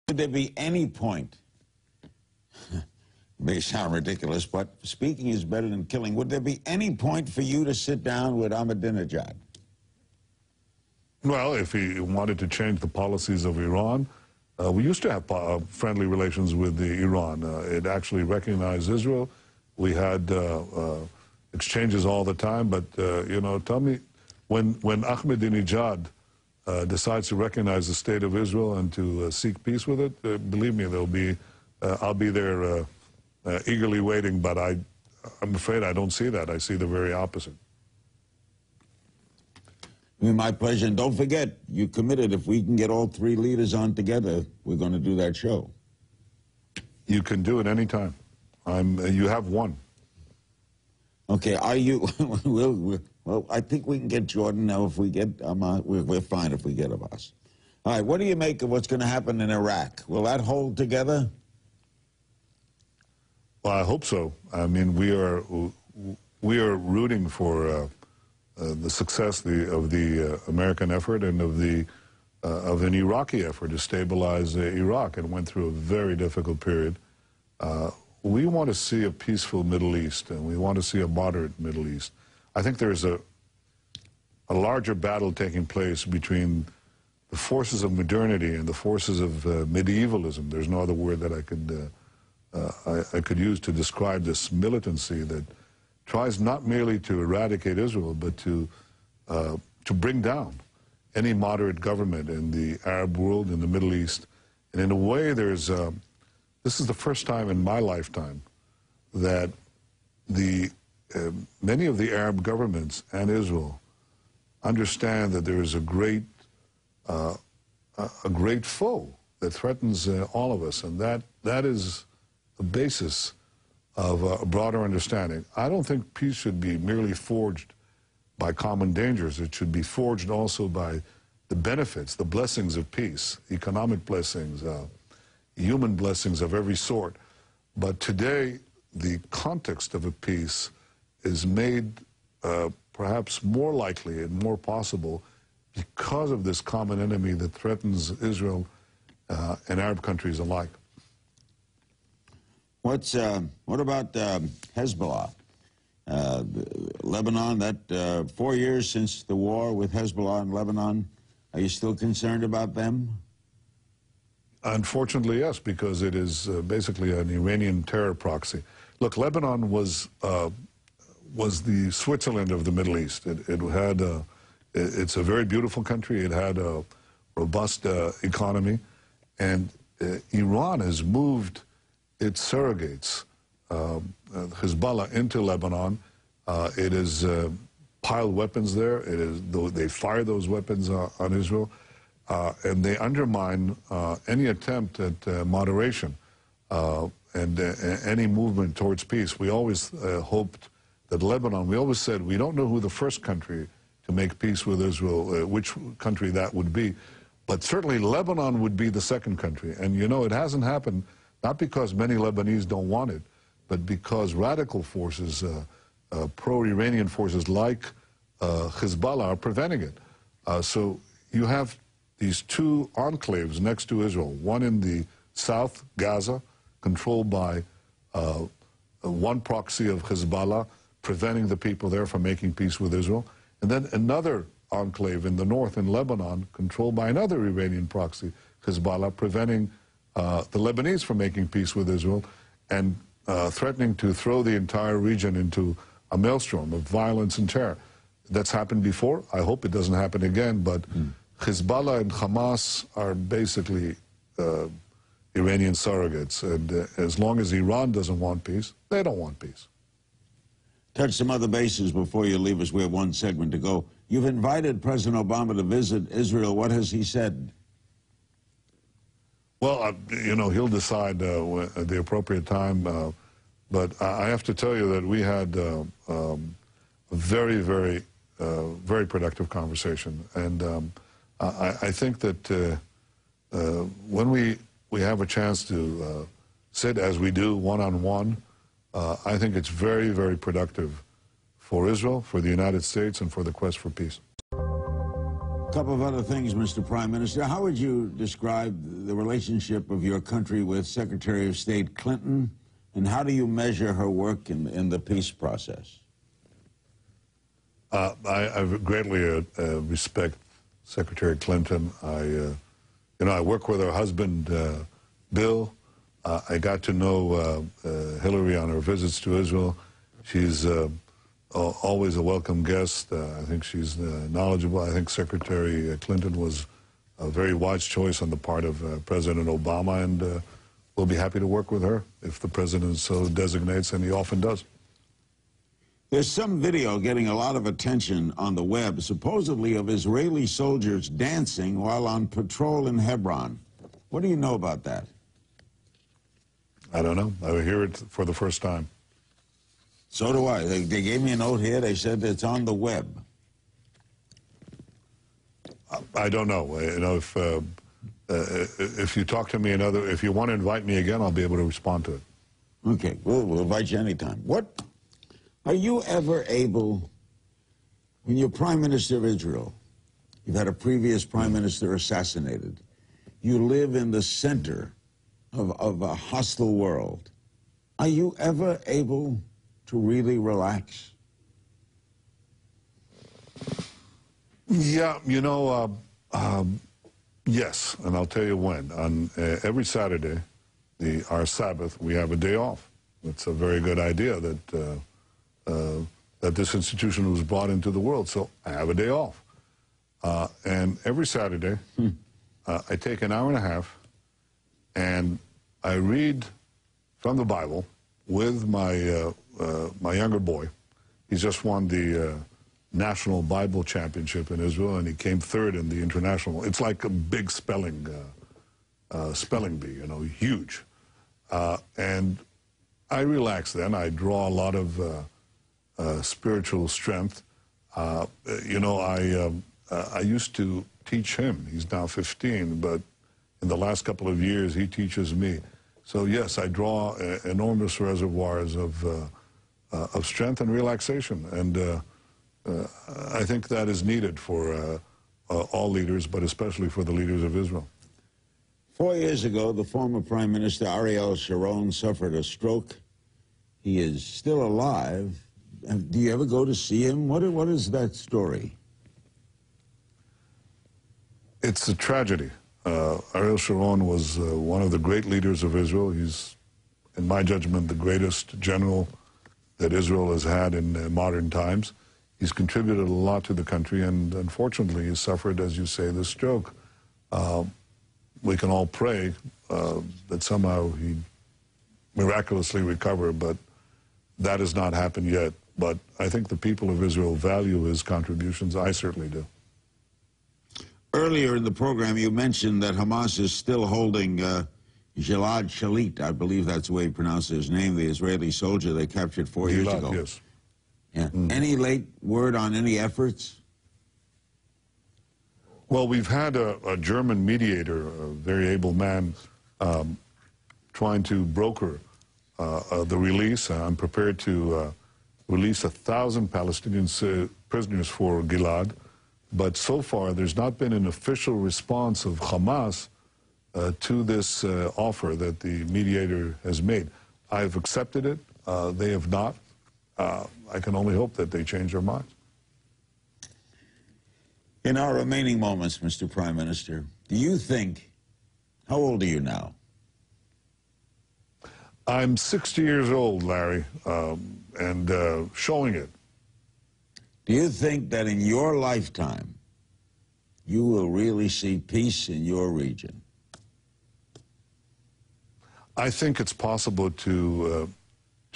Would there be any point, it may sound ridiculous, but speaking is better than killing, would there be any point for you to sit down with Ahmadinejad? Well, if he wanted to change the policies of Iran, we used to have friendly relations with Iran. It actually recognized Israel. We had exchanges all the time, but, you know, tell me, when Ahmadinejad decides to recognize the state of Israel and to seek peace with it, believe me, I'll be there eagerly waiting, but I'm afraid I don't see that. I see the very opposite. My pleasure. And don't forget, you committed, if we can get all three leaders on together, we're going to do that show. You can do it anytime. You have one. Okay, are you, well, I think we can get Jordan now if we get, we're fine if we get Abbas. All right, what do you make of what's going to happen in Iraq? Will that hold together? Well, I hope so. I mean, we are rooting for the success of the American effort and of an Iraqi effort to stabilize Iraq. It went through a very difficult period. We want to see a peaceful Middle East, and we want to see a moderate Middle East. I think there's a larger battle taking place between the forces of modernity and the forces of medievalism. There's no other word that I could use to describe this militancy that tries not merely to eradicate Israel, but to bring down any moderate government in the Arab world, in the Middle East. And in a way, this is the first time in my lifetime that many of the Arab governments and Israel understand that there is a great foe that threatens all of us, and that is the basis of a broader understanding. I don't think peace should be merely forged by common dangers. It should be forged also by the benefits, the blessings of peace, economic blessings, human blessings of every sort. But today, the context of a peace is made perhaps more likely and more possible because of this common enemy that threatens Israel and Arab countries alike. What about Hezbollah? Lebanon, that 4 years since the war with Hezbollah in Lebanon, are you still concerned about them? Unfortunately, yes, because it is basically an Iranian terror proxy. Look, Lebanon was the Switzerland of the Middle East. It's a very beautiful country. It had a robust economy, and Iran has moved its surrogates, Hezbollah, into Lebanon. It has piled weapons there. They fire those weapons on Israel. And they undermine any attempt at moderation and any movement towards peace. We always hoped that Lebanon, we always said, we don't know who the first country to make peace with Israel, which country that would be, but certainly Lebanon would be the second country. And you know, it hasn't happened, not because many Lebanese don't want it, but because radical forces, pro-Iranian forces like Hezbollah are preventing it. So you have these two enclaves next to Israel, one in the south, Gaza, controlled by one proxy of Hezbollah, preventing the people there from making peace with Israel, and then another enclave in the north in Lebanon, controlled by another Iranian proxy, Hezbollah, preventing the Lebanese from making peace with Israel, and threatening to throw the entire region into a maelstrom of violence and terror. That's happened before. I hope it doesn't happen again, but Hezbollah and Hamas are basically Iranian surrogates, and as long as Iran doesn't want peace, they don't want peace. Touch some other bases before you leave us. We have one segment to go. You've invited President Obama to visit Israel. What has he said? Well, you know, he'll decide at the appropriate time, but I have to tell you that we had a very, very productive conversation, and I think that when we have a chance to sit as we do one-on-one, I think it's very, very productive for Israel, for the United States, and for the quest for peace. couple of other things, Mr. Prime Minister. How would you describe the relationship of your country with Secretary of State Clinton, and how do you measure her work in the peace process? I greatly respect Secretary Clinton. I work with her husband, Bill. I got to know Hillary on her visits to Israel. She's always a welcome guest. I think she's knowledgeable. I think Secretary Clinton was a very wise choice on the part of President Obama, and we'll be happy to work with her if the president so designates, and he often does. There's some video getting a lot of attention on the web, supposedly of Israeli soldiers dancing while on patrol in Hebron. What do you know about that? I don't know. I hear it for the first time. So do I. They gave me a note here. They said it's on the web. I don't know. If you talk to me if you want to invite me again, I'll be able to respond to it. Okay, we'll invite you anytime. What are you ever able, when you're Prime Minister of Israel, you've had a previous Prime Minister assassinated, you live in the center of a hostile world, are you ever able to really relax? Yeah, yes, and I'll tell you when. On every Saturday, our Sabbath, we have a day off. It's a very good idea that this institution was brought into the world, so I have a day off. And every Saturday, I take an hour and a half, and I read from the Bible with my my younger boy. He just won the National Bible Championship in Israel, and he came third in the international. It's like a big spelling bee, huge. And I relax then. I draw a lot of spiritual strength. I used to teach him. He's now 15, but in the last couple of years, he teaches me. So yes, I draw enormous reservoirs of strength and relaxation, and I think that is needed for all leaders, but especially for the leaders of Israel. 4 years ago, the former Prime Minister Ariel Sharon suffered a stroke. He is still alive. Do you ever go to see him? What is that story? It's a tragedy. Ariel Sharon was one of the great leaders of Israel. He's, in my judgment, the greatest general that Israel has had in modern times. He's contributed a lot to the country, and unfortunately, he suffered, as you say, this stroke. We can all pray that somehow he miraculously recover, but that has not happened yet. But I think the people of Israel value his contributions. I certainly do. Earlier in the program, you mentioned that Hamas is still holding Gilad Shalit, I believe that's the way he pronounced his name, the Israeli soldier they captured 4 years ago. Yes. Yeah. Any late word on any efforts? Well, we've had a German mediator, a very able man, trying to broker the release. I'm prepared to release 1,000 Palestinian prisoners for Gilad. But so far, there's not been an official response of Hamas to this offer that the mediator has made. I've accepted it. They have not. I can only hope that they change their minds. In our remaining moments, Mr. Prime Minister, do you think, how old are you now? I'm 60 years old, Larry, and showing it. Do you think that in your lifetime, you will really see peace in your region? I think it's possible to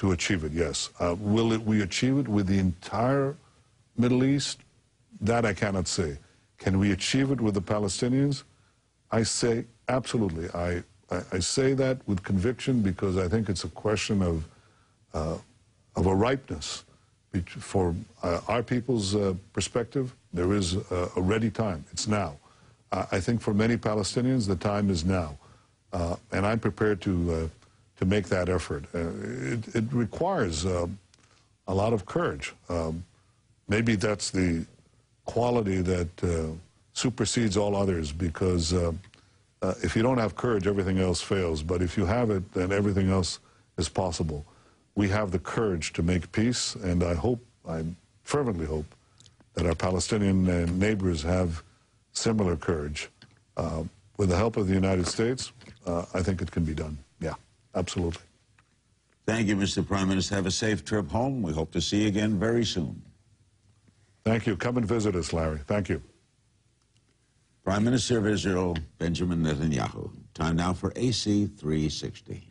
achieve it, yes. Will we achieve it with the entire Middle East? That I cannot say. Can we achieve it with the Palestinians? I say absolutely. I say that with conviction because I think it's a question of a ripeness. For our people's perspective, there is a ready time. It's now. I think for many Palestinians, the time is now. And I'm prepared to make that effort. It requires a lot of courage. Maybe that's the quality that supersedes all others, because if you don't have courage, everything else fails. But if you have it, then everything else is possible. We have the courage to make peace, and I fervently hope, that our Palestinian neighbors have similar courage. With the help of the United States, I think it can be done. Yeah, absolutely. Thank you, Mr. Prime Minister. Have a safe trip home. We hope to see you again very soon. Thank you. Come and visit us, Larry. Thank you. Prime Minister of Israel, Benjamin Netanyahu. Time now for AC 360.